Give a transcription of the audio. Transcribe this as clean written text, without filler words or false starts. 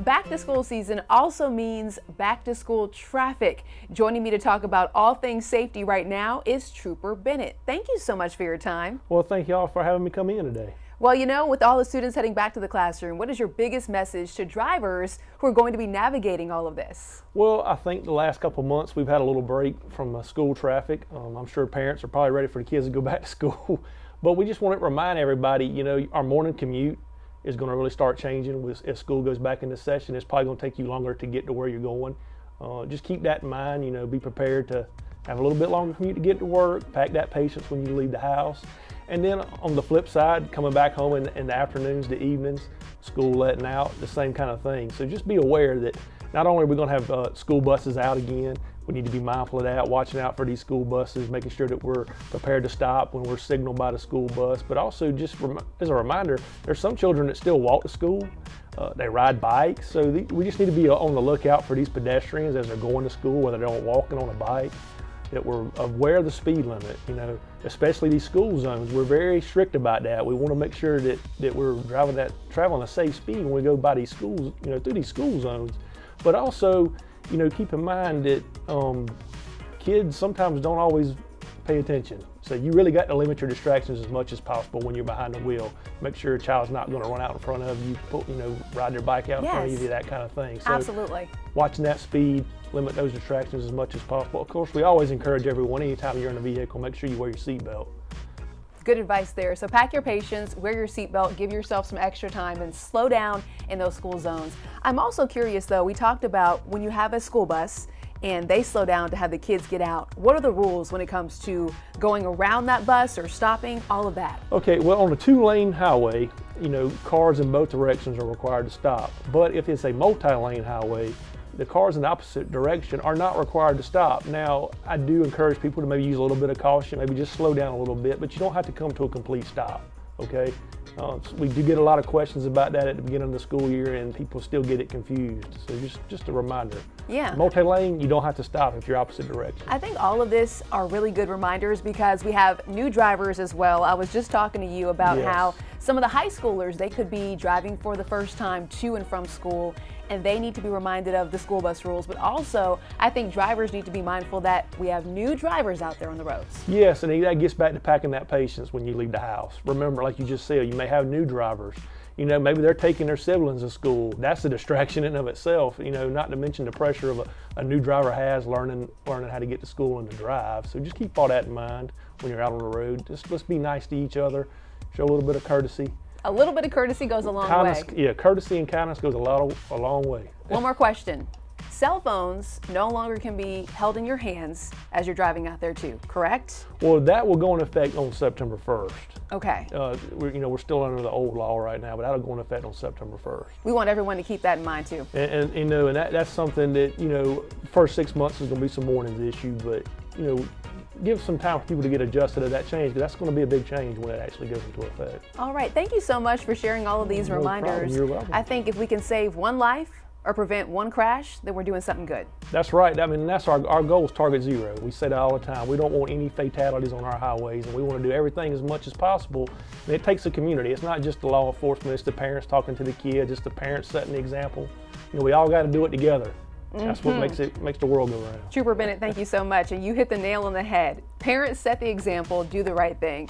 Back to school season also means back to school traffic. Joining me to talk about all things safety right now is Trooper Bennett. Thank you so much for your time. Well, thank y'all for having me come in today. Well, you know, with all the students heading back to the classroom, what is your biggest message to drivers who are going to be navigating all of this? Well, I think the last couple months we've had a little break from school traffic. I'm sure parents are probably ready for the kids to go back to school. But we just want to remind everybody, you know, our morning commute is going to really start changing as school goes back into session. It's probably going to take you longer to get to where you're going. Just keep that in mind, you know, be prepared to have a little bit longer commute to get to work, pack that patience when you leave the house. And then on the flip side, coming back home in the afternoons, the evenings, school letting out, the same kind of thing. So just be aware that not only are we going to have school buses out again, we need to be mindful of that, watching out for these school buses, making sure that we're prepared to stop when we're signaled by the school bus. But also, just as a reminder, there's some children that still walk to school. They ride bikes. So we just need to be on the lookout for these pedestrians as they're going to school, whether they're walking on a bike, that we're aware of the speed limit, you know, especially these school zones. We're very strict about that. We want to make sure that we're traveling a safe speed when we go by these schools, you know, through these school zones. But also, you know, keep in mind that kids sometimes don't always pay attention. So you really got to limit your distractions as much as possible when you're behind the wheel. Make sure a child's not going to run out in front of you, ride their bike out in front of you, that kind of thing. So absolutely. Watching that speed, limit those distractions as much as possible. Of course, we always encourage everyone, anytime you're in a vehicle, make sure you wear your seatbelt. Good advice there. So pack your patience, wear your seatbelt, give yourself some extra time, and slow down in those school zones. I'm also curious though, we talked about when you have a school bus and they slow down to have the kids get out. What are the rules when it comes to going around that bus or stopping, all of that? Okay, well, on a 2-lane highway, you know, cars in both directions are required to stop. But if it's a multi-lane highway, the cars in the opposite direction are not required to stop. Now, I do encourage people to maybe use a little bit of caution, maybe just slow down a little bit, but you don't have to come to a complete stop, okay? We do get a lot of questions about that at the beginning of the school year, and people still get it confused. So just a reminder. Yeah. Multi-lane, you don't have to stop if you're opposite direction. I think all of this are really good reminders because we have new drivers as well. I was just talking to you about how some of the high schoolers, they could be driving for the first time to and from school, and they need to be reminded of the school bus rules. But also, I think drivers need to be mindful that we have new drivers out there on the roads. Yes, and that gets back to packing that patience when you leave the house. Remember, like you just said, you may have new drivers. You know, maybe they're taking their siblings to school. That's a distraction in and of itself, you know, not to mention the pressure of a new driver has learning how to get to school and to drive. So just keep all that in mind when you're out on the road. Just let's be nice to each other, show a little bit of courtesy. A little bit of courtesy goes a long way. Yeah, courtesy and kindness goes a long way. One more question. Cell phones no longer can be held in your hands as you're driving out there too, correct? Well, that will go into effect on September 1st. Okay. We're still under the old law right now, but that'll go into effect on September 1st. We want everyone to keep that in mind too. And you know, and that's something that, you know, first 6 months is going to be some mornings issue, but you know, give some time for people to get adjusted to that change, because that's going to be a big change when it actually goes into effect. All right, thank you so much for sharing all of these reminders. Problem. You're welcome. I think if we can save one life or prevent one crash, then we're doing something good. That's right. I mean, that's our goal is target zero. We say that all the time. We don't want any fatalities on our highways, and we want to do everything as much as possible. And it takes a community. It's not just the law enforcement, it's the parents talking to the kids, it's the parents setting the example. You know, we all got to do it together. That's what makes the world go round. Trooper Bennett, thank you so much. And you hit the nail on the head. Parents set the example, do the right thing.